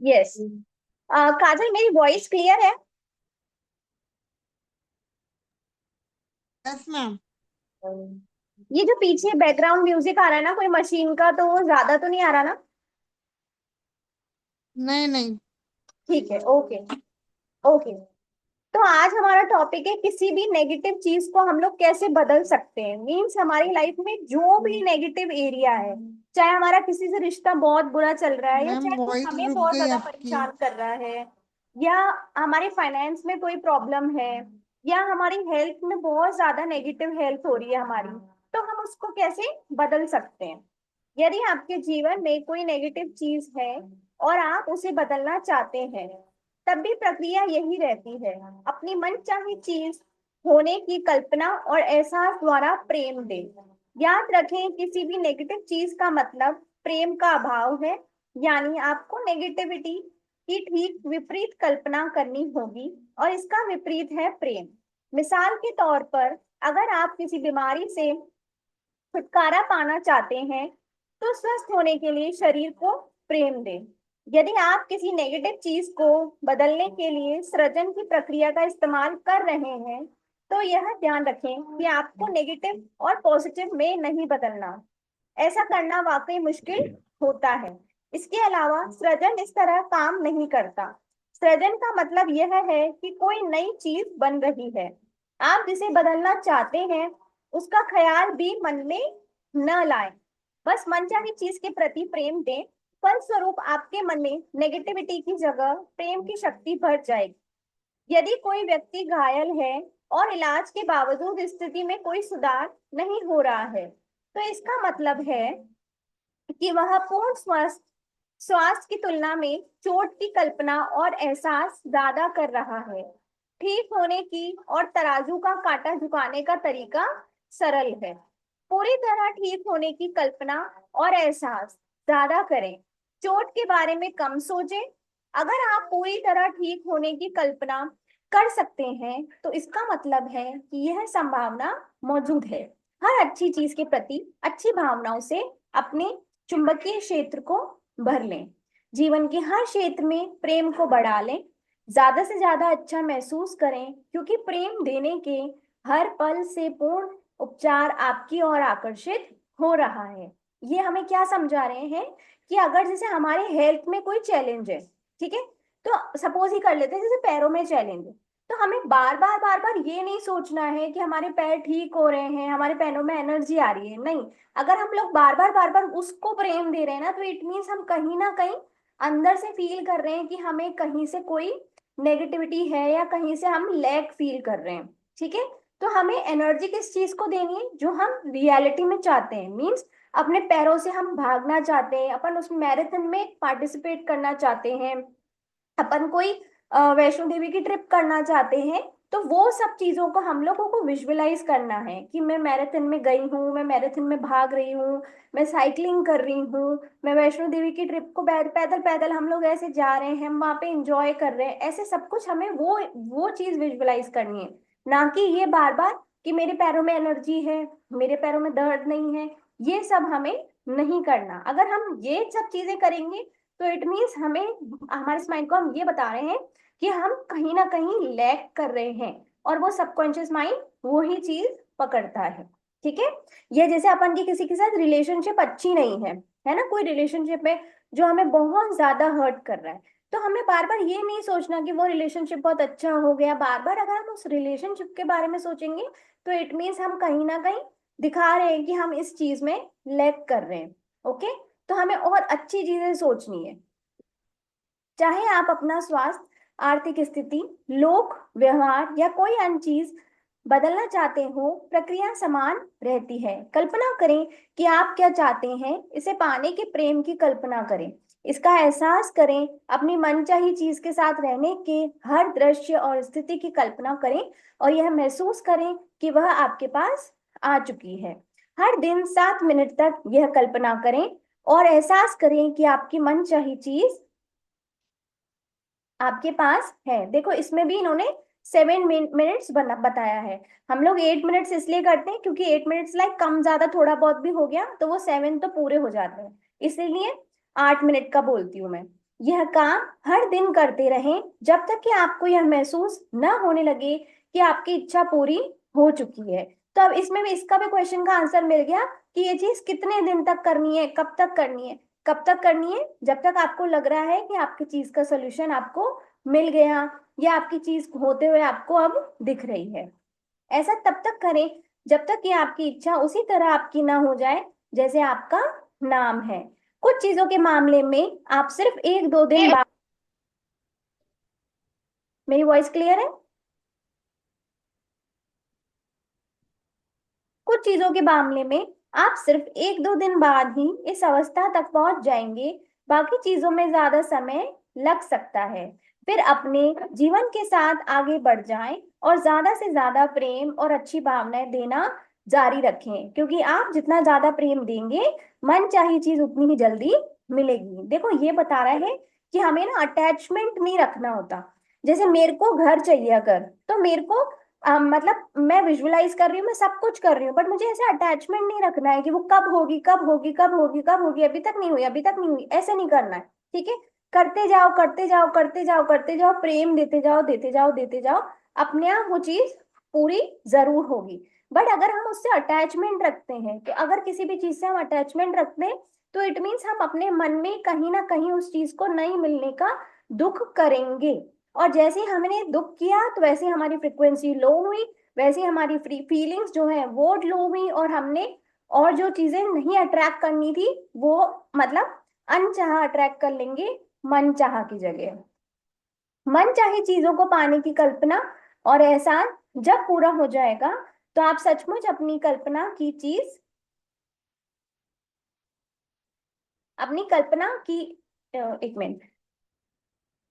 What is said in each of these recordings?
Yes. काजल, मेरी voice clear है? Yes ma'am. ये जो पीछे बैकग्राउंड म्यूजिक आ रहा है ना, कोई मशीन का, तो वो ज्यादा तो नहीं आ रहा ना? नहीं नहीं। ठीक है, ओके। ओके। तो आज हमारा टॉपिक है किसी भी नेगेटिव चीज को हम लोग कैसे बदल सकते हैं। मीन्स हमारी लाइफ में जो भी नेगेटिव एरिया है, चाहे हमारा किसी से रिश्ता बहुत बुरा चल रहा है, या मैम चाहे कोई वॉइस हमें रुक बहुत गई ज्यादा आपकी। परेशान कर रहा है, या हमारे फाइनेंस में कोई प्रॉब्लम है, या हमारी हेल्थ में बहुत ज्यादा नेगेटिव हेल्थ हो रही है हमारी, तो हम उसको कैसे बदल सकते हैं। यदि आपके जीवन में कोई नेगेटिव चीज है और आप उसे बदलना चाहते हैं, तब भी प्रक्रिया यही रहती है। अपनी मनचाही चीज होने की कल्पना और एहसास द्वारा प्रेम दे। याद रखें, किसी भी नेगेटिव चीज का मतलब प्रेम का अभाव है। यानी आपको नेगेटिविटी की ठीक विपरीत कल्पना करनी होगी, और इसका विपरीत है प्रेम। मिसाल के तौर पर, अगर आप किसी बीमारी से छुटकारा पाना चाहते हैं, तो स्वस्थ होने के लिए शरीर को प्रेम दें। यदि आप किसी नेगेटिव चीज को बदलने के लिए सृजन की प्रक्रिया का इस्तेमाल कर रहे हैं, तो यह ध्यान रखें कि आपको नेगेटिव और पॉजिटिव में नहीं बदलना। ऐसा करना वाकई मुश्किल होता है। इसके अलावा सृजन इस तरह काम नहीं करता। सृजन का मतलब यह है कि कोई नई चीज बन रही है। आप जिसे बदलना चाहते हैं, उसका ख्याल भी मन में न लाएं। बस मनचाही चीज के प्रति प्रेम दें। फलस्वरूप आपके मन में नेगेटिविटी की जगह प्रेम की शक्ति भर जाएगी। यदि कोई व्यक्ति घायल है और इलाज के बावजूद स्थिति में कोई सुधार नहीं हो रहा है, तो इसका मतलब है कि वह पूर्ण स्वस्थ स्वास्थ्य की तुलना में चोट की कल्पना और एहसास ज्यादा कर रहा है। ठीक होने की और तराजू का कांटा झुकाने का तरीका सरल है। पूरी तरह ठीक होने की कल्पना और एहसास ज्यादा करें, चोट के बारे में कम सोचें। अगर आप पूरी तरह ठीक होने की कल्पना कर सकते हैं, तो इसका मतलब है कि यह संभावना मौजूद है। हर अच्छी चीज के प्रति अच्छी भावनाओं से अपने चुंबकीय क्षेत्र को भर लें। जीवन के हर क्षेत्र में प्रेम को बढ़ा लें। ज्यादा से ज्यादा अच्छा महसूस करें, क्योंकि प्रेम देने के हर पल से पूर्ण उपचार आपकी ओर आकर्षित हो रहा है। ये हमें क्या समझा रहे हैं कि अगर जैसे हमारे हेल्थ में कोई चैलेंज है, ठीक है, तो सपोज ही कर लेते हैं जैसे पैरों में चैलेंज है, तो हमें बार बार ये नहीं सोचना है कि हमारे पैर ठीक हो रहे हैं, हमारे पैरों में एनर्जी आ रही है। नहीं, अगर हम लोग बार बार उसको प्रेम दे रहे हैं ना, तो इट मीन्स हम कहीं ना कहीं अंदर से फील कर रहे हैं कि हमें कहीं से कोई नेगेटिविटी है, या कहीं से हम लैक फील कर रहे हैं। ठीक है। तो हमें एनर्जी किस चीज को देनी है, जो हम रियलिटी में चाहते हैं। मीन्स अपने पैरों से हम भागना चाहते हैं, अपन उस मैराथन में पार्टिसिपेट करना चाहते हैं, अपन कोई वैष्णो देवी की ट्रिप करना चाहते हैं, तो वो सब चीजों को हम लोगों को विजुअलाइज करना है कि मैं मैराथन में गई हूँ, मैं मैराथन में भाग रही हूँ, मैं साइकिलिंग कर रही हूँ, मैं वैष्णो देवी की ट्रिप को पैदल पैदल हम लोग ऐसे जा रहे हैं, हम वहां पे इंजॉय कर रहे हैं। ऐसे सब कुछ हमें वो चीज विजुअलाइज करनी है। ना कि ये बार बार कि मेरे पैरों में एनर्जी है, मेरे पैरों में दर्द नहीं है। ये सब हमें नहीं करना। अगर हम ये सब चीजें करेंगे, तो इट मीन्स हमें, हमारे माइंड को हम ये बता रहे हैं कि हम कहीं ना कहीं लैक कर रहे हैं, और वो सबकॉन्शियस माइंड वो ही चीज पकड़ता है। ठीक है। ये जैसे अपन की किसी के साथ रिलेशनशिप अच्छी नहीं है ना, कोई रिलेशनशिप में जो हमें बहुत ज्यादा हर्ट कर रहा है, तो हमें बार बार ये नहीं सोचना कि वो रिलेशनशिप बहुत अच्छा हो गया। बार बार अगर हम उस रिलेशनशिप के बारे में सोचेंगे, तो इट मीन्स हम कहीं ना कहीं दिखा रहे हैं कि हम इस चीज में लैक कर रहे हैं। ओके। तो हमें और अच्छी चीजें सोचनी है। चाहे आप अपना स्वास्थ्य, आर्थिक स्थिति, लोक व्यवहार या कोई अन्य चीज बदलना चाहते हो, प्रक्रिया समान रहती है। कल्पना करें कि आप क्या चाहते हैं, इसे पाने के प्रेम की कल्पना करें। इसका एहसास करें, अपनी मनचाही चीज के साथ रहने के हर दृश्य और स्थिति की कल्पना करें, और यह महसूस करें कि वह आपके पास आ चुकी है। हर दिन 7 मिनट तक यह कल्पना करें, और एहसास करें कि आपकी मनचाही चीज आपके पास है। देखो, इसमें भी इन्होंने 7 मिनट्स बना बताया है। हम लोग 8 मिनट्स इसलिए करते हैं क्योंकि 8 मिनट्स लाइक कम ज्यादा थोड़ा बहुत भी हो गया तो वो 7 तो पूरे हो जाते हैं, इसीलिए 8 मिनट का बोलती हूँ मैं। यह काम हर दिन करते रहें जब तक कि आपको यह महसूस न होने लगे कि आपकी इच्छा पूरी हो चुकी है। तो अब इसमें भी इसका भी क्वेश्चन का आंसर मिल गया कि ये चीज कितने दिन तक करनी है, कब तक करनी है। कब तक करनी है? जब तक आपको लग रहा है कि आपकी चीज का सोल्यूशन आपको मिल गया, या आपकी चीज होते हुए आपको अब दिख रही है। ऐसा तब तक करें जब तक कि आपकी इच्छा उसी तरह आपकी ना हो जाए जैसे आपका नाम है। कुछ चीजों के मामले में आप सिर्फ एक दो दिन बाद, मेरी वॉइस क्लियर है? कुछ चीजों के मामले में आप सिर्फ एक दो दिन बाद ही इस अवस्था तक पहुंच जाएंगे, बाकी चीजों में ज्यादा समय लग सकता है। फिर अपने जीवन के साथ आगे बढ़ जाएं और ज्यादा से ज्यादा प्रेम और अच्छी भावनाएं देना जारी रखें, क्योंकि आप जितना ज्यादा प्रेम देंगे मन चाही चीज उतनी ही जल्दी मिलेगी। देखो ये बता रहा है कि हमें ना अटैचमेंट नहीं रखना होता। जैसे मेरे को घर चाहिए अगर, तो मेरे को मतलब मैं विजुअलाइज कर रही हूँ, मैं सब कुछ कर रही हूँ, बट मुझे ऐसे अटैचमेंट नहीं रखना है कि वो कब होगी कब होगी कब होगी कब होगी, अभी तक नहीं हुई अभी तक नहीं हुई, ऐसे नहीं करना है। ठीक है? करते जाओ करते जाओ करते जाओ करते जाओ, प्रेम देते जाओ देते जाओ देते जाओ, अपने आप वो चीज पूरी जरूर होगी। बट अगर हम उससे अटैचमेंट रखते हैं, तो अगर किसी भी चीज से हम अटैचमेंट रखते हैं, तो इट मीन्स हम अपने मन में कहीं ना कहीं उस चीज को नहीं मिलने का दुख करेंगे। और जैसे ही हमने दुख किया तो वैसे ही हमारी फ्रीक्वेंसी लो हुई, वैसे ही हमारी फ्री फीलिंग्स जो है वो लो हुई, और हमने और जो चीजें नहीं अट्रैक्ट करनी थी वो मतलब अनचाहा अट्रैक्ट कर लेंगे मनचाहा की जगह। मनचाही चीजों को पाने की कल्पना और एहसास जब पूरा हो जाएगा, तो आप सचमुच अपनी कल्पना की चीज, अपनी कल्पना की एक मिनट,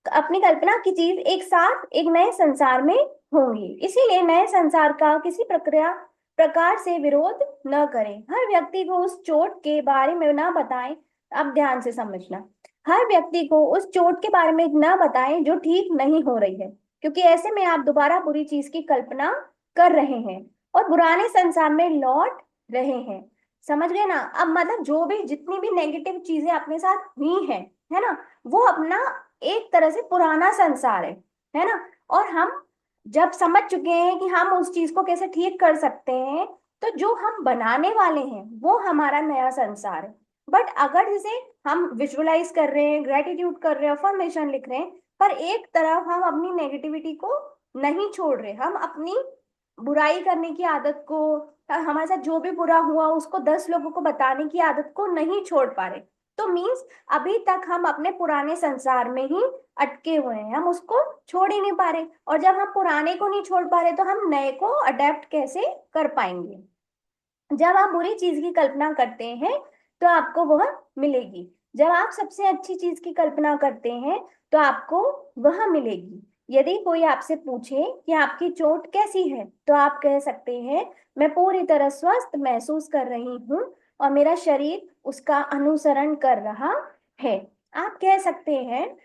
अपनी कल्पना की चीज एक साथ एक नए संसार में होंगी। इसीलिए नए संसार का किसी प्रक्रिया प्रकार से विरोध न करें। हर व्यक्ति को उस चोट के बारे में ना बताएं। अब ध्यान से समझना, हर व्यक्ति को उस चोट के बारे में ना बताएं जो ठीक नहीं हो रही है, क्योंकि ऐसे में आप दोबारा बुरी चीज की कल्पना कर रहे हैं और पुराने संसार में लौट रहे हैं। समझ गए ना? अब मतलब जो भी जितनी भी नेगेटिव चीजें अपने साथ हुई हैं, है ना, वो अपना एक तरह से पुराना संसार है ना। और हम जब समझ चुके हैं कि हम उस चीज को कैसे ठीक कर सकते हैं, तो जो हम बनाने वाले हैं वो हमारा नया संसार है। बट अगर जैसे हम विजुअलाइज कर रहे हैं, ग्रेटिट्यूड कर रहे हैं, अफर्मेशन लिख रहे हैं, पर एक तरफ हम अपनी नेगेटिविटी को नहीं छोड़ रहे, हम अपनी बुराई करने की आदत को, हमारे साथ जो भी बुरा हुआ उसको 10 लोगों को बताने की आदत को नहीं छोड़ पा रहे, तो मीन्स अभी तक हम अपने पुराने संसार में ही अटके हुए हैं, हम उसको छोड़ ही नहीं पा रहे। और जब हम पुराने को नहीं छोड़ पा रहे, तो हम नए को अडेप्ट कैसे कर पाएंगे? जब आप बुरी चीज की कल्पना करते हैं तो आपको वह मिलेगी। जब आप सबसे अच्छी चीज की कल्पना करते हैं तो आपको वह मिलेगी। यदि कोई आपसे पूछे कि आपकी चोट कैसी है, तो आप कह सकते हैं, मैं पूरी तरह स्वस्थ महसूस कर रही हूँ और मेरा शरीर उसका अनुसरण कर रहा है। आप कह सकते हैं,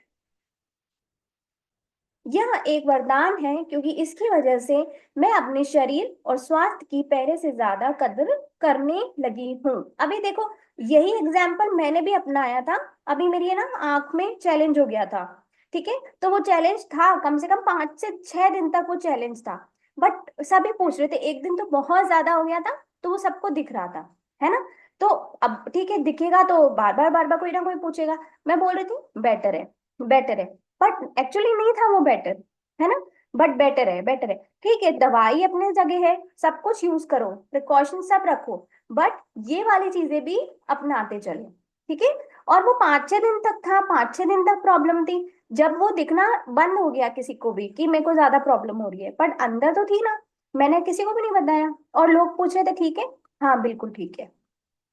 यह एक वरदान है क्योंकि इसकी वजह से मैं अपने शरीर और स्वास्थ्य की पहले से ज्यादा कद्र करने लगी हूँ। अभी देखो, यही एग्जाम्पल मैंने भी अपनाया था। अभी मेरी है ना आंख में चैलेंज हो गया था। ठीक है? तो वो चैलेंज था, कम से कम 5 से 6 दिन तक वो चैलेंज था। बट सभी पूछ रहे थे, एक दिन तो बहुत ज्यादा हो गया था, तो वो सबको दिख रहा था, है ना। तो अब ठीक है, दिखेगा तो बार बार कोई ना कोई पूछेगा। मैं बोल रही थी बेटर है, बेटर है, बट एक्चुअली नहीं था वो बेटर, है ना। बट बेटर है, बेटर है। ठीक है, दवाई अपने जगह है, सब कुछ यूज करो, प्रिकॉशन सब रखो, बट ये वाली चीजें भी अपनाते चलो। ठीक है? और वो 5 6 दिन तक था, 5 6 दिन तक प्रॉब्लम थी। जब वो दिखना बंद हो गया किसी को भी कि मेरे को ज्यादा प्रॉब्लम हो रही है, बट अंदर तो थी ना, मैंने किसी को भी नहीं बताया, और लोग पूछ रहे थे ठीक है, हाँ बिल्कुल ठीक है,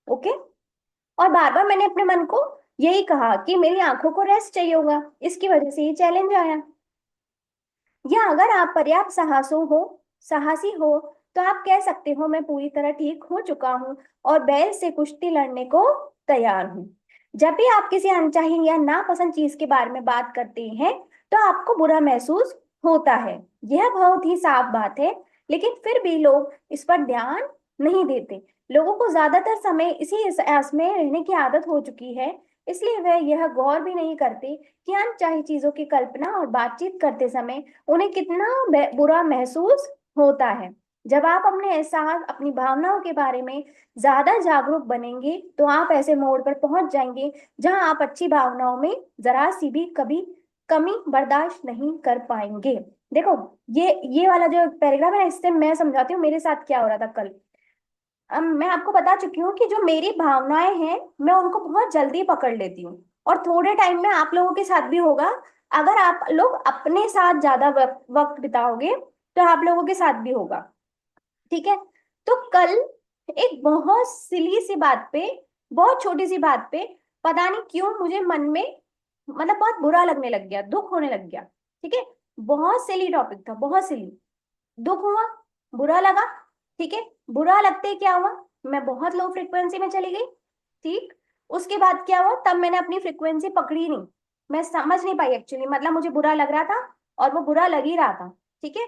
ओके। और बार बार मैंने अपने मन को यही कहा कि मेरी आंखों को रेस्ट चाहिए होगा, इसकी वजह से ये चैलेंज आया। या अगर आप पर्याप्त साहसी हो, तो आप कह सकते हो, मैं पूरी तरह ठीक हो चुका हूँ और बैल से कुश्ती लड़ने को तैयार हूँ। जब भी आप किसी अनचाही या नापसंद चीज के बारे में बात करते हैं, तो आपको बुरा महसूस होता है। यह बहुत ही साफ बात है, लेकिन फिर भी लोग इस पर ध्यान नहीं देते। लोगों को ज्यादातर समय इसी एहसास में रहने की आदत हो चुकी है, इसलिए वह यह गौर भी नहीं करते कि अनचाही चीजों की कल्पना और बातचीत करते समय उन्हें कितना बुरा महसूस होता है। जब आप अपने एहसास, अपनी भावनाओं के बारे में ज्यादा जागरूक बनेंगे तो आप ऐसे मोड़ पर पहुंच जाएंगे जहां आप अच्छी भावनाओं में जरा सी भी कभी कमी बर्दाश्त नहीं कर पाएंगे। देखो, ये वाला जो पैराग्राफ है ना, इससे मैं समझाती हूँ मेरे साथ क्या हो रहा था कल। अब मैं आपको बता चुकी हूँ कि जो मेरी भावनाएं हैं मैं उनको बहुत जल्दी पकड़ लेती हूँ, और थोड़े टाइम में आप लोगों के साथ भी होगा। अगर आप लोग अपने साथ ज्यादा वक्त बिताओगे तो आप लोगों के साथ भी होगा। ठीक है। तो कल एक बहुत सिली सी बात पे, बहुत छोटी सी बात पे, पता नहीं क्यों मुझे मन में मतलब बहुत बुरा लगने लग गया, दुख होने लग गया। ठीक है। बहुत सिली टॉपिक था, बहुत सिली। दुख हुआ, बुरा लगा। ठीक है। बुरा लगते ही क्या हुआ, मैं बहुत लो फ्रिक्वेंसी में चली गई। ठीक। उसके बाद क्या हुआ, तब मैंने अपनी फ्रिक्वेंसी पकड़ी नहीं। मैं समझ नहीं पाई एक्चुअली, मतलब मुझे बुरा लग रहा था और वो बुरा लग ही रहा था। ठीक है।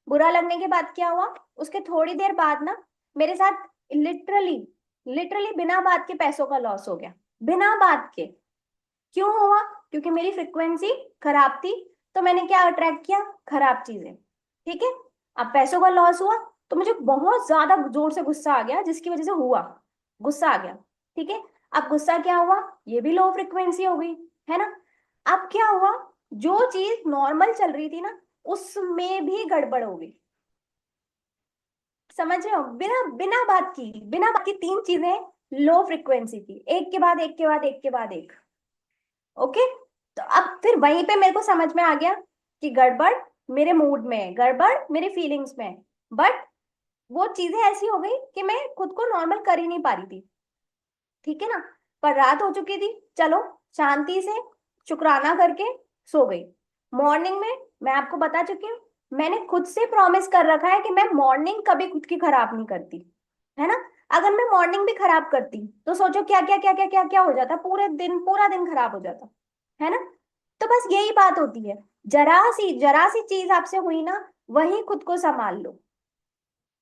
बुरा लगने के बाद क्या हुआ, उसके थोड़ी देर बाद ना मेरे साथ लिटरली लिटरली बिना बात के पैसों का लॉस हो गया। बिना बात के। क्यों हुआ? क्योंकि मेरी फ्रिक्वेंसी खराब थी। तो मैंने क्या अट्रैक्ट किया? खराब चीजें। ठीक है। अब पैसों का लॉस हुआ तो मुझे बहुत ज्यादा जोर से गुस्सा आ गया, जिसकी वजह से हुआ, गुस्सा आ गया। ठीक है। अब गुस्सा क्या हुआ, ये भी लो फ्रिक्वेंसी हो गई, है ना। अब क्या हुआ, जो चीज नॉर्मल चल रही थी ना उसमें भी गड़बड़ हो गई। समझ रहे हो? बिना बिना बात की तीन चीजें लो फ्रिक्वेंसी थी, एक के बाद एक के बाद एक के बाद एक। ओके। तो अब फिर वहीं पे मेरे को समझ में आ गया कि गड़बड़ मेरे मूड में है, गड़बड़ मेरे फीलिंग्स में है। बट वो चीजें ऐसी हो गई कि मैं खुद को नॉर्मल कर ही नहीं पा रही थी। ठीक है ना। पर रात हो चुकी थी, चलो शांति से शुक्राना करके सो गई। मॉर्निंग में मैं आपको बता चुकी हूँ, मैंने खुद से प्रॉमिस कर रखा है कि मैं मॉर्निंग कभी खुद की खराब नहीं करती, है ना। अगर मैं मॉर्निंग भी खराब करती तो सोचो क्या क्या क्या क्या क्या क्या हो जाता, पूरा दिन खराब हो जाता, है ना। तो बस यही बात होती है, जरा सी चीज आपसे हुई ना, वही खुद को संभाल लो,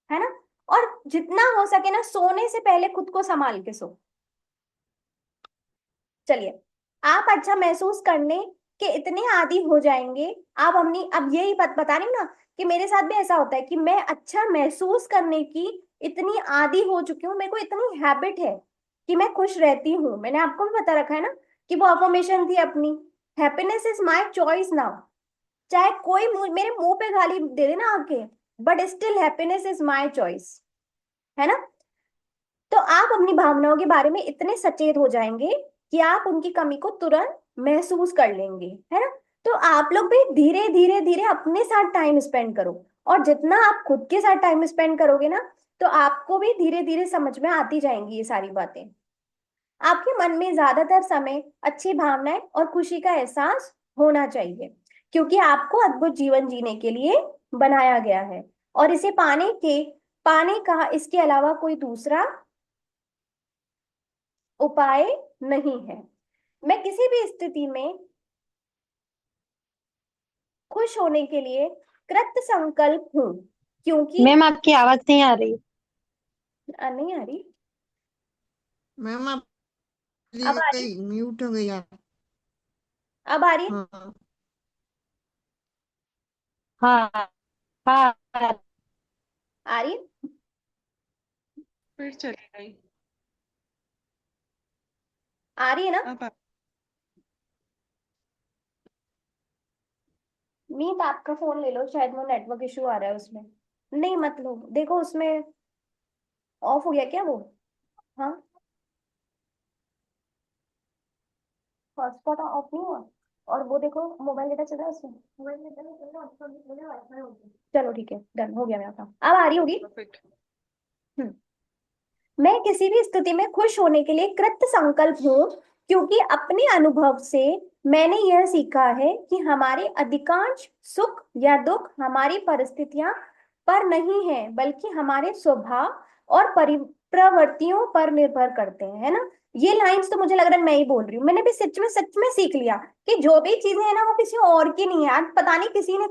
है ना। और जितना हो सके ना सोने से पहले खुद को संभाल के सो। चलिए, आप अच्छा महसूस करने के इतने आदी हो जाएंगे। आप अपनी, अब यही बात बता रही हूँ ना कि मेरे साथ भी ऐसा होता है कि मैं अच्छा महसूस करने की इतनी आदी हो चुकी हूँ, मेरे को इतनी हैबिट है कि मैं खुश रहती हूँ। मैंने आपको भी बता रखा है ना कि वो अफर्मेशन थी अपनी, happiness is my choice now. चाहे कोई मेरे मुंह पे गाली दे देना आके, but still happiness is my choice, है ना। तो आप अपनी भावनाओं के बारे में इतने सचेत हो जाएंगे कि आप उनकी कमी को तुरंत महसूस कर लेंगे, है ना। तो आप लोग भी धीरे धीरे धीरे अपने साथ टाइम स्पेंड करो, और जितना आप खुद के साथ टाइम स्पेंड करोगे ना, तो आपको भी धीरे धीरे समझ में आती जाएंगी ये सारी बातें। आपके मन में ज्यादातर समय अच्छी भावनाएं और खुशी का एहसास होना चाहिए, क्योंकि आपको अद्भुत जीवन जीने के लिए बनाया गया है, और इसे पाने का इसके अलावा कोई दूसरा उपाय नहीं है। मैं किसी भी स्थिति में खुश होने के लिए कृत संकल्प हूँ, क्योंकि मैम आपकी आवाज नहीं आ रही। नहीं आ रही। मैम आप चली अब आ रही। गई, म्यूट हो गई आप। अब आ रही। हाँ। हाँ हाँ। आ रही। फिर चली गई। आ रही है ना। अब मीत आपका फोन ले लो, शायद वो नेटवर्क इशू आ रहा है उसमें। नहीं मत लो, देखो उसमें ऑफ हो गया क्या वो। हाँ, हॉटस्पॉट ऑफ नहीं हुआ। और वो देखो मोबाइल डेटा चल रहा है उसमें, मोबाइल डेटा चल रहा है, hotspot नहीं चल रहा, वाईफाई हो गया। चलो ठीक है, डन हो गया मेरा काम, अब आ रही होगी। परफेक्ट। हम्म। मैं किसी भी स्थिति में खुश होने के लिए कृत संकल्प हूँ, क्योंकि अपने अनुभव से मैंने यह सीखा है कि हमारे अधिकांश सुख या दुख हमारी परिस्थितियां पर नहीं है, बल्कि हमारे स्वभाव और प्रवृत्तियों पर निर्भर करते हैं, है ना। ये लाइंस तो मुझे लग रहा है मैं ही बोल रही हूँ, मैंने भी सच में सीख लिया कि जो भी चीजें है ना वो किसी और की नहीं है। आज पता नहीं किसी ने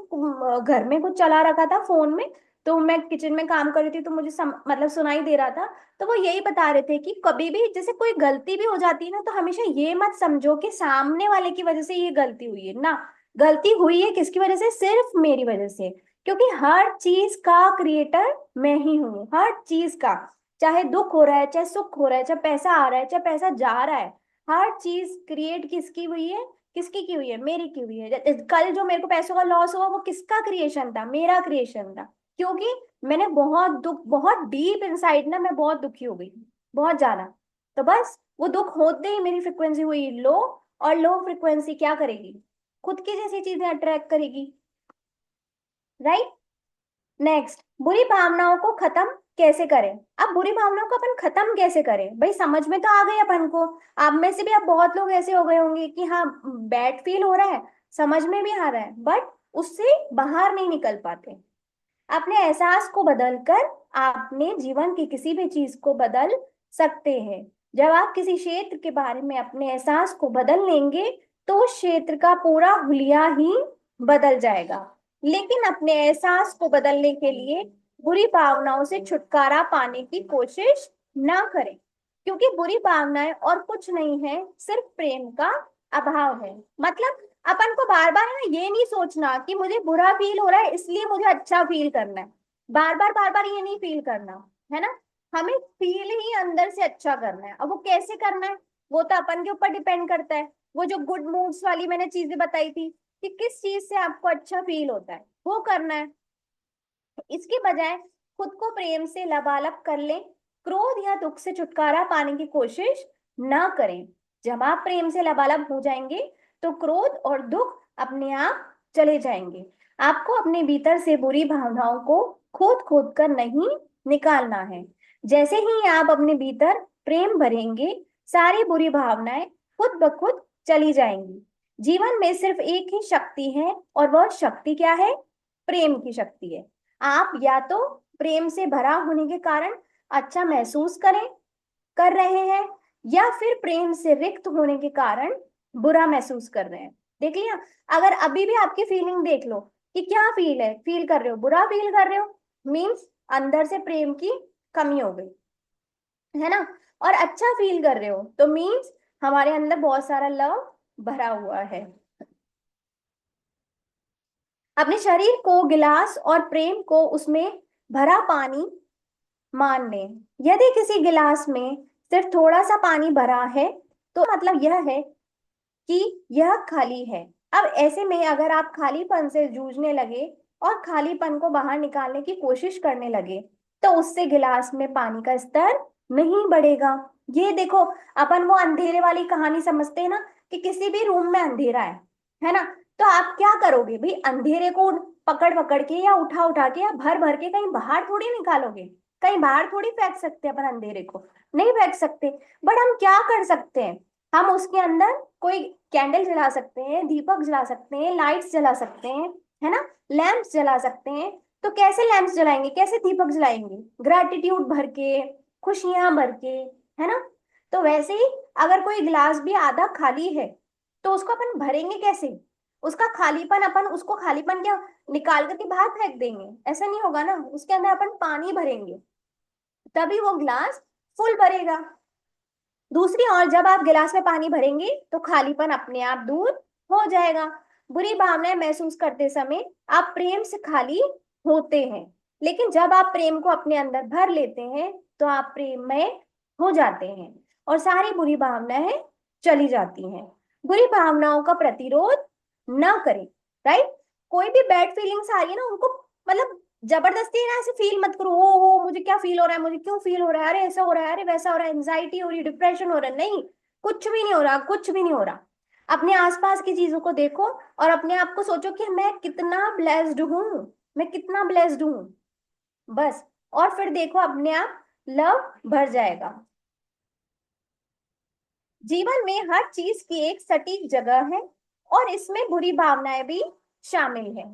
घर में कुछ चला रखा था फोन में, तो मैं किचन में काम कर रही थी तो मुझे मतलब सुनाई दे रहा था। तो वो यही बता रहे थे कि कभी भी जैसे कोई गलती भी हो जाती है ना, तो हमेशा ये मत समझो कि सामने वाले की वजह से ये गलती हुई है ना। गलती हुई है किसकी वजह से? सिर्फ मेरी वजह से। क्योंकि हर चीज का क्रिएटर मैं ही हूँ, हर चीज का। चाहे दुख हो रहा है, चाहे सुख हो रहा है, चाहे पैसा आ रहा है, चाहे पैसा जा रहा है, हर चीज क्रिएट किसकी हुई है? किसकी की हुई है? मेरी की हुई है। कल जो मेरे को पैसों का लॉस हुआ वो किसका क्रिएशन था? मेरा क्रिएशन था। क्योंकि मैंने बहुत दुख, बहुत डीप इनसाइड ना मैं बहुत दुखी हो गई, बहुत ज्यादा। तो बस वो दुख होते ही मेरी फ्रिक्वेंसी हुई लो। और लो फ्रिक्वेंसी क्या करेगी? खुद की जैसी चीजें अट्रैक्ट करेगी। राइट। नेक्स्ट, बुरी भावनाओं को खत्म कैसे करें? अब बुरी भावनाओं को अपन खत्म कैसे करें भाई? समझ में तो आ गई अपन को। आप में से भी आप बहुत लोग ऐसे हो गए होंगे कि हाँ, बैड फील हो रहा है, समझ में भी आ रहा है, बट उससे बाहर नहीं निकल पाते। अपने एहसास को बदलकर अपने जीवन की किसी भी चीज को बदल सकते हैं। जब आप किसी क्षेत्र के बारे में अपने एहसास को बदल लेंगे तो उस क्षेत्र का पूरा हुलिया ही बदल जाएगा। लेकिन अपने एहसास को बदलने के लिए बुरी भावनाओं से छुटकारा पाने की कोशिश ना करें। क्योंकि बुरी भावनाएं और कुछ नहीं है, सिर्फ प्रेम का अभाव है। मतलब अपन को बार बार ना ये नहीं सोचना कि मुझे बुरा फील हो रहा है इसलिए मुझे अच्छा फील करना है। बार बार ये नहीं फील करना, है ना। हमें फील ही अंदर से अच्छा करना है। अब वो कैसे करना है, वो तो अपन के ऊपर डिपेंड करता है। वो जो गुड मूड्स वाली मैंने चीजें बताई थी कि किस चीज से आपको अच्छा फील होता है, वो करना है। इसके बजाय खुद को प्रेम से लबालब कर लें। क्रोध या दुख से छुटकारा पाने की कोशिश ना करें। जब आप प्रेम से लबालब हो जाएंगे तो क्रोध और दुख अपने आप चले जाएंगे। आपको अपने भीतर से बुरी भावनाओं को खोद खोद कर नहीं निकालना है। जैसे ही आप अपने भीतर प्रेम भरेंगे, सारी बुरी भावनाएं खुद ब खुद चली जाएंगी। जीवन में सिर्फ एक ही शक्ति है और वह शक्ति क्या है? प्रेम की शक्ति है। आप या तो प्रेम से भरा होने के कारण अच्छा महसूस कर रहे हैं, या फिर प्रेम से रिक्त होने के कारण बुरा महसूस कर रहे हैं। देख लिया। अगर अभी भी आपकी फीलिंग देख लो कि क्या फील कर रहे हो, बुरा फील कर रहे हो, मीन्स अंदर से प्रेम की कमी हो गई, है ना। और अच्छा फील कर रहे हो तो मीन्स हमारे अंदर बहुत सारा लव भरा हुआ है। अपने शरीर को गिलास और प्रेम को उसमें भरा पानी मान लें। यदि किसी गिलास में सिर्फ थोड़ा सा पानी भरा है तो मतलब यह है कि यह खाली है। अब ऐसे में अगर आप खालीपन से जूझने लगे और खालीपन को बाहर निकालने की कोशिश करने लगे तो उससे गिलास में पानी का स्तर नहीं बढ़ेगा। ये देखो, अपन वो अंधेरे वाली कहानी समझते हैं ना, कि किसी भी रूम में अंधेरा है ना। तो आप क्या करोगे भाई? अंधेरे को पकड़ पकड़ के या उठा उठा के या भर भर के कहीं बाहर थोड़ी निकालोगे। कहीं बाहर थोड़ी फेंक सकते हैं अपन अंधेरे को, नहीं फेंक सकते। बट हम क्या कर सकते हैं? हम उसके अंदर कोई कैंडल जला सकते हैं, दीपक जला सकते हैं, लाइट्स जला सकते हैं, है ना। लैंप्स जला सकते हैं। तो कैसे लैंप्स जलाएंगे, कैसे दीपक जलाएंगे? ग्रैटिट्यूड भर के, खुशियां भर के, है ना। तो वैसे ही अगर कोई गिलास भी आधा खाली है तो उसको अपन भरेंगे कैसे? उसका खालीपन, अपन उसको खालीपन क्या निकाल करके बाहर फेंक देंगे? ऐसा नहीं होगा ना। उसके अंदर अपन पानी भरेंगे, तभी वो गिलास फुल भरेगा। दूसरी ओर जब आप गिलास में पानी भरेंगे तो खालीपन अपने आप दूर हो जाएगा। बुरी भावनाएं महसूस करते समय आप प्रेम से खाली होते हैं, लेकिन जब आप प्रेम को अपने अंदर भर लेते हैं तो आप प्रेम में हो जाते हैं और सारी बुरी भावनाएं चली जाती हैं। बुरी भावनाओं का प्रतिरोध ना करें। राइट। कोई भी बैड फीलिंग्स आ रही है ना, उनको मतलब जबरदस्ती ना ऐसे फील मत करो, ओ मुझे क्या फील हो रहा है, मुझे क्यों फील हो रहा है, अरे ऐसा हो रहा है, अरे वैसा हो रहा है, एंजाइटी हो रही है, डिप्रेशन हो रहा है। नहीं, कुछ भी नहीं हो रहा, कुछ भी नहीं हो रहा। अपने आसपास की चीजों को देखो और अपने आप को सोचो कि मैं कितना ब्लेस्ड हूँ, मैं कितना ब्लेस्ड हूँ, बस। और फिर देखो अपने आप लव भर जाएगा। जीवन में हर चीज की एक सटीक जगह है और इसमें बुरी भावनाएं भी शामिल है।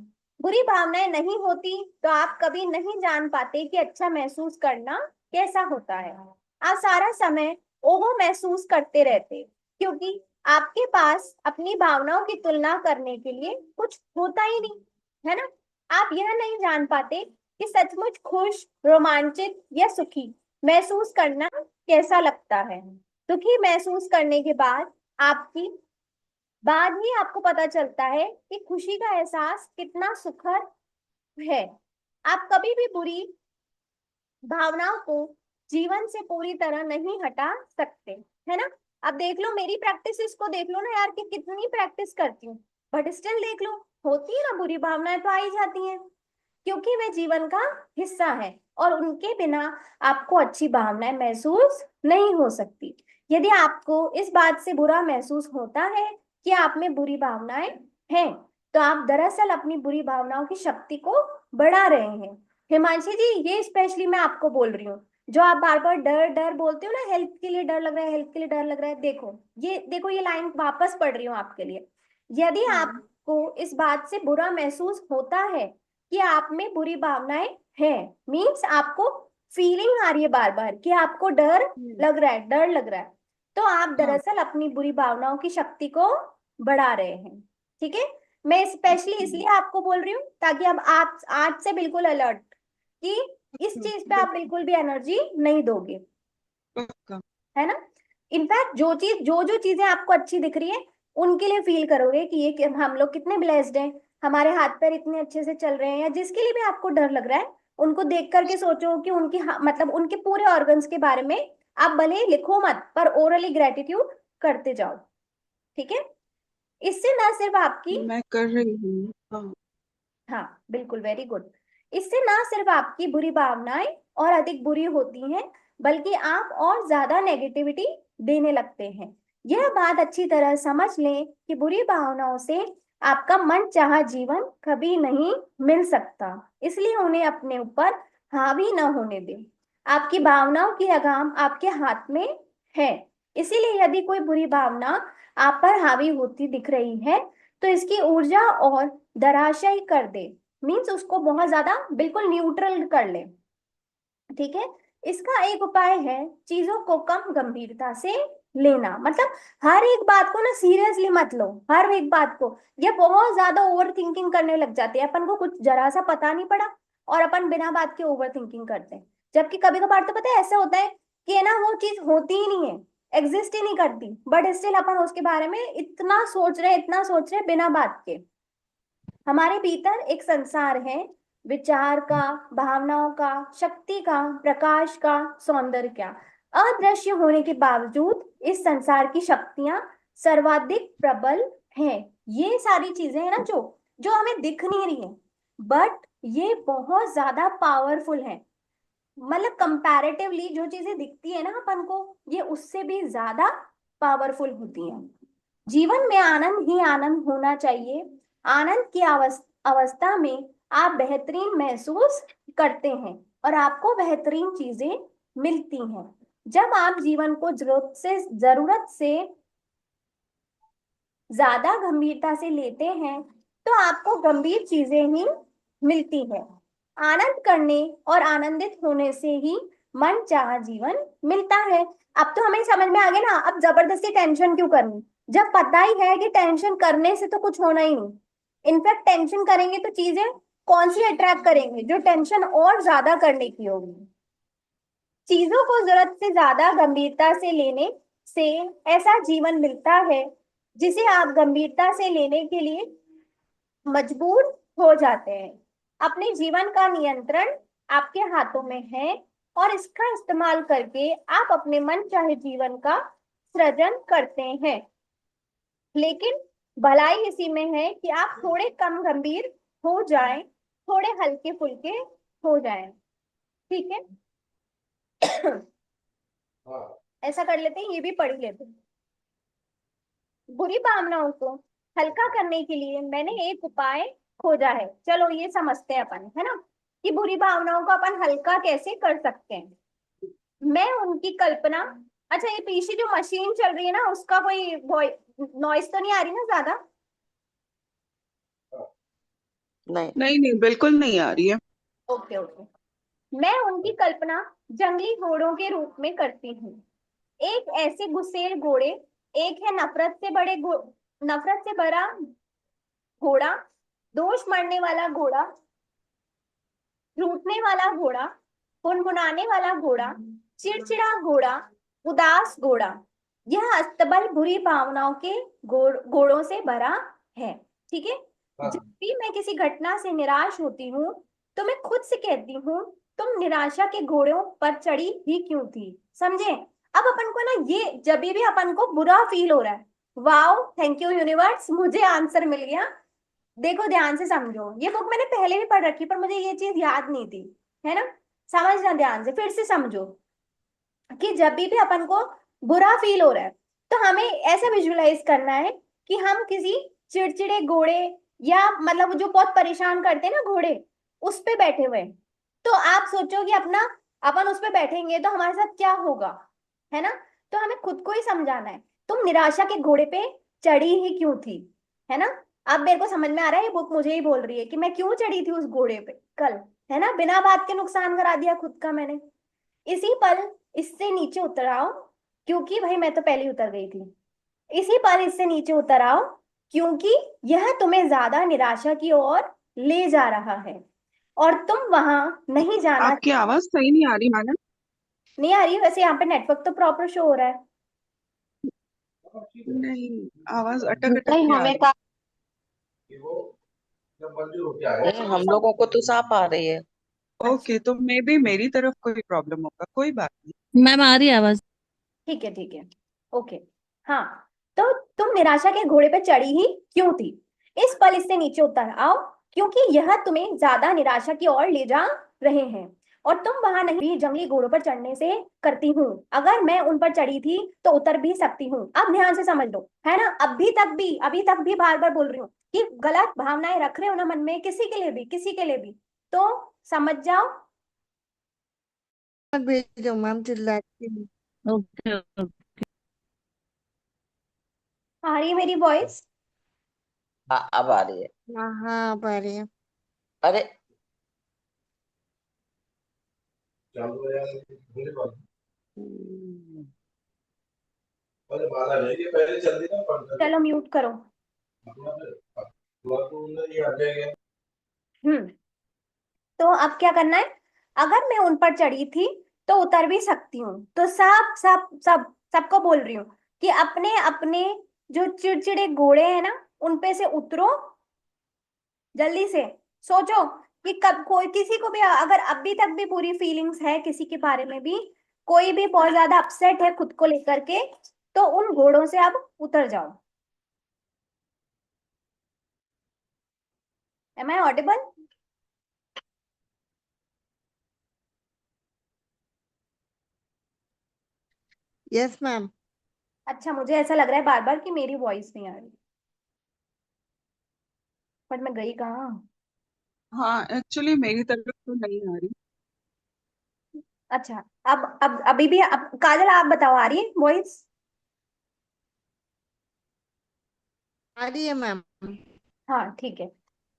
बुरी भावनाएं नहीं होती तो आप कभी नहीं जान पाते कि अच्छा महसूस करना कैसा होता है। आप सारा समय ओहो महसूस करते रहते क्योंकि आपके पास अपनी भावनाओं की तुलना करने के लिए कुछ होता ही नहीं, है ना। आप यह नहीं जान पाते कि सचमुच खुश, रोमांचित या सुखी महसूस करना कैसा लगता है। दुखी महसूस करने के बाद ही आपको पता चलता है कि खुशी का एहसास कितना सुखद है। आप कभी भी बुरी भावनाओं को जीवन से पूरी तरह नहीं हटा सकते, है ना। अब देख लो मेरी प्रैक्टिस को, देख लो ना यार कि कितनी प्रैक्टिस करती हूँ, बट स्टिल देख लो होती है ना, बुरी भावनाएं तो आ ही जाती हैं, क्योंकि वे जीवन का हिस्सा है और उनके बिना आपको अच्छी भावनाएं महसूस नहीं हो सकती। यदि आपको इस बात से बुरा महसूस होता है कि आप में बुरी भावनाएं हैं, तो आप दरअसल अपनी बुरी भावनाओं की शक्ति को बढ़ा रहे हैं। हिमांशी जी, ये स्पेशली मैं आपको बोल रही हूँ, जो आप बार बार डर डर बोलते हो ना, हेल्थ के लिए डर लग रहा है, हेल्थ के लिए डर लग रहा है, देखो ये लाइन वापस पढ़ रही हूँ आपके लिए। यदि आपको इस बात से बुरा महसूस होता है कि आप में बुरी भावनाएं हैं, मीन्स आपको फीलिंग आ रही है बार बार कि आपको डर लग रहा है, तो आप हाँ। दरअसल अपनी बुरी भावनाओं की शक्ति को बढ़ा रहे हैं। ठीक है, मैं स्पेशली इसलिए आपको बोल रही हूँ ताकि अब आप आज से बिल्कुल अलर्ट कि इस चीज पे आप बिल्कुल भी एनर्जी नहीं दोगे, पक्का। है ना। इनफैक्ट जो जो चीजें आपको अच्छी दिख रही है उनके लिए फील करोगे कि ये कि हम लोग कितने ब्लेस्ड हैं, हमारे हाथ पैर इतने अच्छे से चल रहे हैं। या जिसके लिए भी आपको डर लग रहा है, उनको देख करके सोचो कि मतलब उनके पूरे ऑर्गन्स के बारे में आप भले ही लिखो मत, पर ओरली ग्रेटिट्यूड करते जाओ। ठीक है, इससे ना सिर्फ आपकी, मैं कर रही हूँ। हाँ। हाँ बिल्कुल, वेरी गुड। इससे ना सिर्फ आपकी बुरी भावनाएं और अधिक बुरी होती हैं, बल्कि आप और ज्यादा नेगेटिविटी देने लगते हैं। यह बात अच्छी तरह समझ लें कि बुरी भावनाओं से आपका मन चाहा जीवन कभी नहीं मिल सकता, इसलिए उन्हें अपने ऊपर हावी न होने दें। आपकी भावनाओं की लगाम आपके हाथ में है, इसीलिए यदि कोई बुरी भावना आप पर हावी होती दिख रही है, तो इसकी ऊर्जा और धराशायी कर दे, मीन्स उसको बहुत ज्यादा बिल्कुल न्यूट्रल कर ले। ठीक है, इसका एक उपाय है चीजों को कम गंभीरता से लेना। मतलब हर एक बात को ना सीरियसली मत लो, हर एक बात को। ये बहुत ज्यादा ओवर थिंकिंग करने लग जाते हैं, अपन को कुछ जरा सा पता नहीं पड़ा और अपन बिना बात के ओवर थिंकिंग करते हैं। जबकि कभी कभार तो पता है ऐसा होता है कि ना वो चीज होती ही नहीं है, एग्जिस्ट ही नहीं करती, बट स्टिल अपन उसके बारे में इतना सोच रहे हैं बिना बात के। हमारे भीतर एक संसार है, विचार का, भावनाओं का, शक्ति का, प्रकाश का, सौंदर्य का। अदृश्य होने के बावजूद इस संसार की शक्तियां सर्वाधिक प्रबल हैं। ये सारी चीजें हैं ना जो जो हमें दिख नहीं रही हैं, बट ये बहुत ज्यादा पावरफुल है। मतलब कंपैरेटिवली जो चीजें दिखती है ना अपन को, ये उससे भी ज्यादा पावरफुल होती हैं। जीवन में आनंद ही आनंद होना चाहिए। आनंद की अवस्था में आप बेहतरीन महसूस करते हैं और आपको बेहतरीन चीजें मिलती हैं। जब आप जीवन को जरूरत से ज्यादा गंभीरता से लेते हैं, तो आपको गंभीर चीजें ही मिलती हैं। आनंद करने और आनंदित होने से ही मन चाहा जीवन मिलता है। अब तो हमें समझ में आ गया ना, अब जबरदस्ती टेंशन क्यों करनी, जब पता ही है कि टेंशन करने से तो कुछ होना ही नहीं। इनफैक्ट टेंशन करेंगे तो चीजें कौन सी अट्रैक्ट करेंगे, जो टेंशन और ज्यादा करने की होगी। चीजों को जरूरत से ज्यादा गंभीरता से लेने से ऐसा जीवन मिलता है जिसे आप गंभीरता से लेने के लिए मजबूर हो जाते हैं। अपने जीवन का नियंत्रण आपके हाथों में है और इसका इस्तेमाल करके आप अपने मनचाहे जीवन का सृजन करते हैं। लेकिन भलाई इसी में है कि आप थोड़े कम गंभीर हो जाएं, थोड़े हल्के फुल्के हो जाएं। ठीक है, ऐसा कर लेते हैं, ये भी पढ़ लेते हैं। बुरी भावनाओं को हल्का करने के लिए मैंने एक उपाय खोजा है। चलो ये समझते हैं अपन, है ना, कि बुरी भावनाओं को अपन हल्का कैसे कर सकते हैं। मैं उनकी कल्पना, अच्छा ये पीछे जो मशीन चल रही है ना, उसका कोई नॉइस तो नहीं आ रही ना ज्यादा। नहीं। नहीं नहीं, बिल्कुल नहीं आ रही है। Okay okay. मैं उनकी कल्पना जंगली घोड़ों के रूप में करती हूँ। एक ऐसे गुस्सेल घोड़े, एक है नफरत से भरा घोड़ा, दोष मरने वाला घोड़ा, रूठने वाला घोड़ा, गुनगुनाने वाला घोड़ा, चिड़चिड़ा घोड़ा, उदास घोड़ा। यह अस्तबल बुरी भावनाओं के घोड़ों से भरा है। ठीक है। जब भी मैं किसी घटना से निराश होती हूँ तो मैं खुद से कहती हूँ, तुम निराशा के घोड़ों पर चढ़ी ही क्यों थी। समझे। अब अपन को ना, ये जब भी अपन को बुरा फील हो रहा है, वाओ थैंक यू यूनिवर्स, मुझे आंसर मिल गया। देखो ध्यान से समझो, ये बुक मैंने पहले भी पढ़ रखी पर मुझे ये चीज याद नहीं थी, है ना। समझना ध्यान से, फिर से समझो कि जब भी अपन को बुरा फील हो रहा है तो हमें ऐसा विजुअलाइज करना है कि हम किसी चिड़चिड़े घोड़े, या मतलब जो बहुत परेशान करते हैं ना घोड़े, उस पे बैठे हुए हैं। तो आप सोचो कि अपना, अपन उस पे बैठेंगे तो हमारे साथ क्या होगा, है ना। तो हमें खुद को ही समझाना है, तुम निराशा के घोड़े पे चढ़ी ही क्यों थी, है ना। अब मेरे को समझ में आ रहा है, ये बुक मुझे ही बोल रही है कि मैं क्यों चढ़ी थी उस घोड़े पे कल, है ना। बिना बात के नुकसान करा दिया खुद का मैंने। इसी पल इससे नीचे उतर आओ, क्योंकि भाई मैं तो पहले ही उतर गई थी। इसी पल इससे नीचे उतर आओ, क्योंकि यह तुम्हें ज्यादा निराशा की ओर ले जा रहा है और तुम वहां नहीं जाना। आपकी आवाज सही नहीं आ रही मैडम। नहीं आ रही वैसे, यहाँ पे नेटवर्क तो प्रॉपर शो हो रहा है। नहीं, आवाज अटक अटक नहीं के आ हमें रही। का नहीं, हम लोगों को तो साफ आ रही है। अच्छा ओके, तो मे बी मेरी तरफ कोई प्रॉब्लम होगा, कोई बात नहीं। मैम आ रही है आवाज। ठीक है, ठीक है, ओके। हाँ, तो तुम निराशा के घोड़े पे चढ़ी ही क्यों थी। इस पल इससे नीचे उतर आओ, क्योंकि यह तुम्हें ज्यादा निराशा की ओर ले जा रहे हैं और तुम वहां नहीं भी जंगली घोड़ों पर चढ़ने से करती हूँ। अगर मैं उन पर चढ़ी थी तो उतर भी सकती हूँ। अब ध्यान से समझ लो, है ना। अभी तक भी बार बार बोल रही हूँ कि गलत भावनाएं रख रहे हो ना मन में, किसी के लिए भी, किसी के लिए भी, तो समझ जाओ। मत भेजो मैम, चिल्लाती हूँ। Okay okay. आ रही है मेरी वॉइस। हाँ, अब आ रही है। हाँ हाँ, पर ये अरे चलो म्यूट करो। हम्म। तो अब क्या करना है, अगर मैं उन पर चढ़ी थी तो उतर भी सकती हूँ। तो सबको बोल रही हूँ कि अपने अपने जो चिड़चिड़े घोड़े हैं ना, उन पे से उतरो जल्दी से। सोचो कि कब कोई किसी को भी अगर अभी तक भी बुरी फीलिंग्स है किसी के बारे में भी, कोई भी बहुत ज्यादा अपसेट है खुद को लेकर के, तो उन घोड़ों से अब उतर जाओ। Am I audible. Yes ma'am. अच्छा, मुझे ऐसा लग रहा है बार बार कि मेरी वॉइस नहीं आ रही, बट मैं गई कहाँ। हाँ, एक्चुअली मेरी तरफ तो नहीं आ रही। अच्छा, अब अभी भी अब काजल आप बताओ, आ रही है वॉइस। आ रही है मैम। हाँ ठीक है।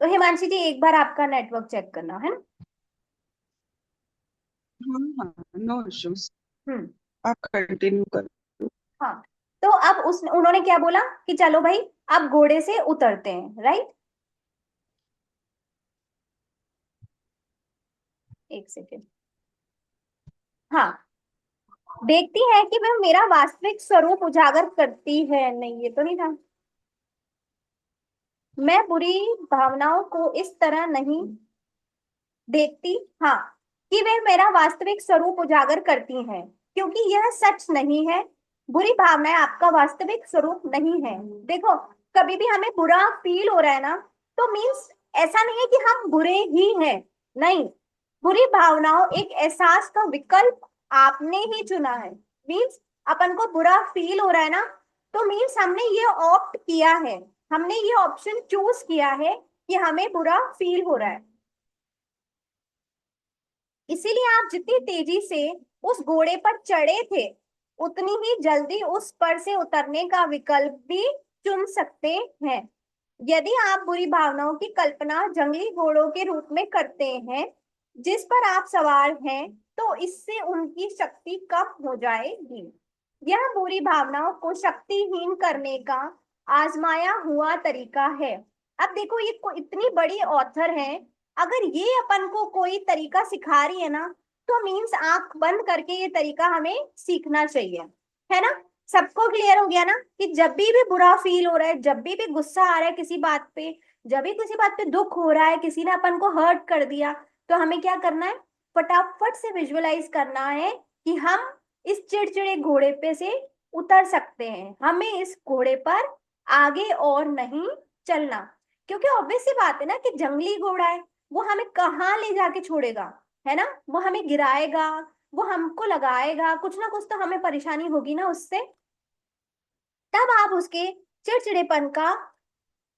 तो हिमांशी जी एक बार आपका नेटवर्क चेक करना है ना। हाँ हाँ, नो इश्यूज। हम्म। आप कंटिन्यू करो। हाँ, तो अब उन्होंने क्या बोला कि चलो भाई अब घोड़े से उतरते हैं, राइट। एक सेकेंड। हाँ, देखती है कि वह मेरा वास्तविक स्वरूप उजागर करती है। नहीं, ये तो नहीं था। मैं बुरी भावनाओं को इस तरह नहीं देखती, हाँ, कि वे मेरा वास्तविक स्वरूप उजागर करती हैं, क्योंकि यह सच नहीं है। बुरी भावनाएं आपका वास्तविक स्वरूप नहीं है। देखो, कभी भी हमें बुरा फील हो रहा है ना, तो मीन्स ऐसा नहीं है कि हम बुरे ही हैं। नहीं, बुरी भावनाओं एक एहसास का विकल्प आपने ही चुना है। मीन्स अपन को बुरा फील हो रहा है ना, तो मीन्स हमने ये ऑप्ट किया है, हमने ये ऑप्शन चूज किया है कि हमें बुरा फील हो रहा है। इसीलिए आप जितनी तेजी से उस घोड़े पर चढ़े थे, उतनी ही जल्दी उस पर से उतरने का विकल्प भी चुन सकते हैं। यदि आप बुरी भावनाओं की कल्पना जंगली घोड़ों के रूप में करते हैं जिस पर आप सवार हैं, तो इससे उनकी शक्ति कम हो जाएगी। यह बुरी भावनाओं को शक्तिहीन करने का आजमाया हुआ तरीका है। अब देखो, ये इतनी बड़ी ऑथर है, अगर ये अपन को कोई तरीका सिखा रही है ना, तो मीन्स आंख बंद करके ये तरीका हमें सीखना चाहिए, है ना। सबको क्लियर हो गया ना कि जब भी बुरा फील हो रहा है, जब भी गुस्सा आ रहा है किसी बात पे, जब भी किसी बात पे दुख हो रहा है, किसी ने अपन को हर्ट कर दिया, तो हमें क्या करना है, फटाफट से विजुअलाइज करना है कि हम इस चिड़चिड़े घोड़े पे से उतर सकते हैं, हमें इस घोड़े पर आगे और नहीं चलना। क्योंकि ऑब्वियस सी बात है ना कि जंगली घोड़ा है, वो हमें कहाँ ले जाके छोड़ेगा, है ना। वो हमें गिराएगा, वो हमको लगाएगा, कुछ ना कुछ तो हमें परेशानी होगी ना उससे। तब आप उसके चिड़चिड़ेपन का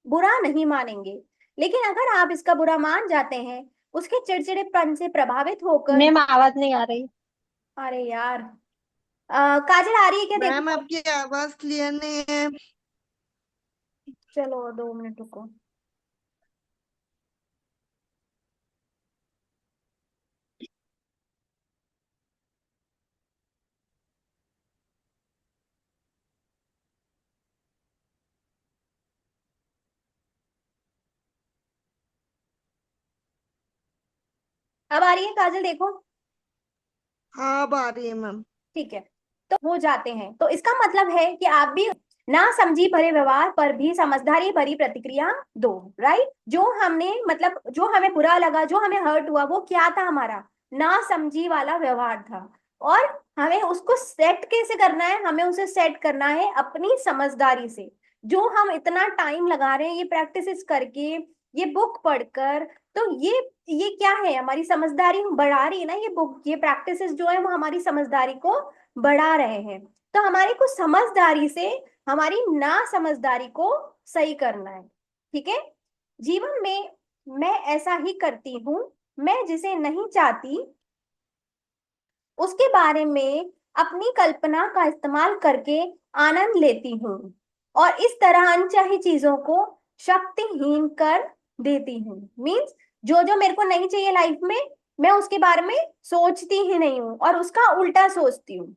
बुरा नहीं मानेंगे। लेकिन अगर आप इसका बुरा मान जाते हैं, उसके चिड़चिड़ेपन से प्रभावित होकर, मैम आवाज नहीं आ रही। अरे यार, काजल आ रही है क्या, मैम देखो। आपकी आवाज क्लियर नहीं है। चलो 2 मिनट रुको। अब आ रही है काजल, देखो। हाँ अब आ रही है मैम। ठीक है, तो हो जाते हैं, तो इसका मतलब है कि आप भी ना समझी भरे व्यवहार पर भी समझदारी भरी प्रतिक्रिया दो। राइट, जो हमने मतलब जो हमें बुरा लगा, जो हमें हर्ट हुआ, वो क्या था, हमारा ना समझी वाला व्यवहार था। और हमें उसको सेट कैसे करना है, हमें उसे सेट करना है अपनी समझदारी से। जो हम इतना टाइम लगा रहे हैं ये प्रैक्टिस करके, ये बुक पढ़कर, तो ये क्या है, हमारी समझदारी बढ़ा रही है ना, ये बुक, ये प्रैक्टिसेस जो है वो हमारी समझदारी को बढ़ा रहे हैं। तो हमारी को समझदारी से हमारी ना समझदारी को सही करना है, ठीक है। जीवन में मैं ऐसा ही करती हूँ, मैं जिसे नहीं चाहती उसके बारे में अपनी कल्पना का इस्तेमाल करके आनंद लेती हूँ, और इस तरह अनचाही चीजों को शक्तिहीन कर देती हूँ। मीन्स जो जो मेरे को नहीं चाहिए लाइफ में, मैं उसके बारे में सोचती ही नहीं हूँ और उसका उल्टा सोचती हूँ।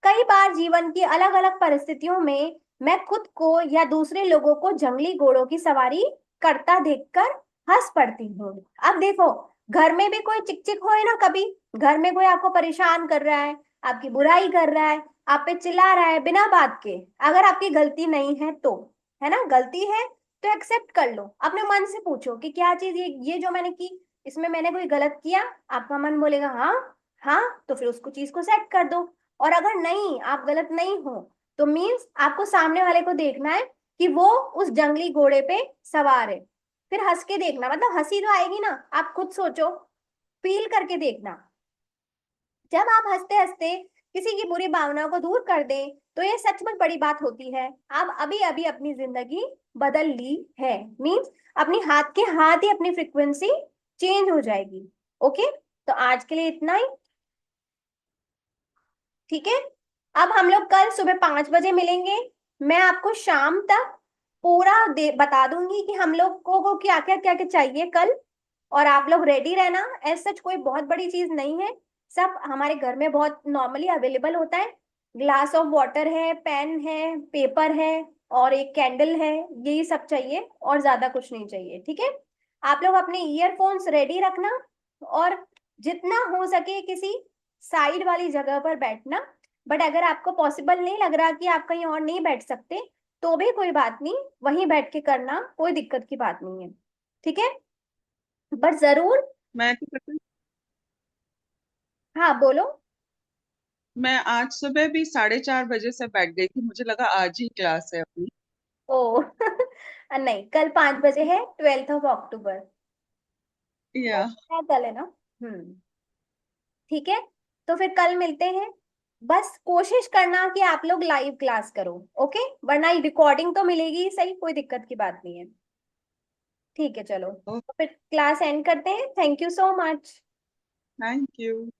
कई बार जीवन की अलग अलग परिस्थितियों में मैं खुद को या दूसरे लोगों को जंगली घोड़ों की सवारी करता देखकर हंस पड़ती हूँ। अब देखो, घर में भी कोई चिक चिक होए ना, कभी घर में कोई आपको परेशान कर रहा है, आपकी बुराई कर रहा है, आप पे चिल्ला रहा है बिना बात के, अगर आपकी गलती नहीं है तो, है ना, गलती है तो एक्सेप्ट कर लो, अपने मन से पूछो कि क्या चीज ये जो मैंने की, इसमें मैंने कोई गलत किया। आपका मन बोलेगा हाँ, हाँ, तो फिर उसको चीज को सेट कर दो। और अगर नहीं, आप गलत नहीं हो, तो मीन्स आपको सामने वाले को देखना है कि वो उस जंगली घोड़े पे सवार है। फिर हंस के देखना, मतलब हंसी तो आएगी ना, आप खुद सोचो, फील करके देखना। जब आप हंसते हंसते किसी की बुरी भावनाओं को दूर कर दें, तो ये सचमुच बड़ी बात होती है। आप अभी अभी अपनी जिंदगी बदल ली है। मीन्स अपनी हाथ के हाथ ही अपनी फ्रिक्वेंसी चेंज हो जाएगी। ओके, तो आज के लिए इतना ही, ठीक है। अब हम लोग कल सुबह 5 बजे मिलेंगे। मैं आपको शाम तक पूरा बता दूंगी कि हम लोग को क्या क्या चाहिए कल। और आप लोग रेडी रहना, ऐसा सच कोई बहुत बड़ी चीज नहीं है, सब हमारे घर में बहुत नॉर्मली अवेलेबल होता है। ग्लास ऑफ वाटर है, पेन है, पेपर है, और एक कैंडल है, यही सब चाहिए और ज्यादा कुछ नहीं चाहिए, ठीक है। आप लोग अपने ईयरफोन्स रेडी रखना, और जितना हो सके किसी साइड वाली जगह पर बैठना। बट अगर आपको पॉसिबल नहीं लग रहा कि आप कहीं और नहीं बैठ सकते, तो भी कोई बात नहीं, वहीं बैठ के करना, कोई दिक्कत की बात नहीं है, ठीक है। बट जरूर, मैं तो पता, हाँ बोलो। मैं आज सुबह भी 4:30 बजे से बैठ गई थी, मुझे लगा आज ही क्लास है अपनी। ओ नहीं, कल 5 बजे है, 12 अक्टूबर। या कल है ना। हम्म, ठीक है, तो फिर कल मिलते हैं। बस कोशिश करना कि आप लोग लाइव क्लास करो, ओके, वरना रिकॉर्डिंग तो मिलेगी ही सही, कोई दिक्कत की बात नहीं है। ठीक है, चलो तो फिर क्लास एंड करते हैं। Thank you so much. Thank you.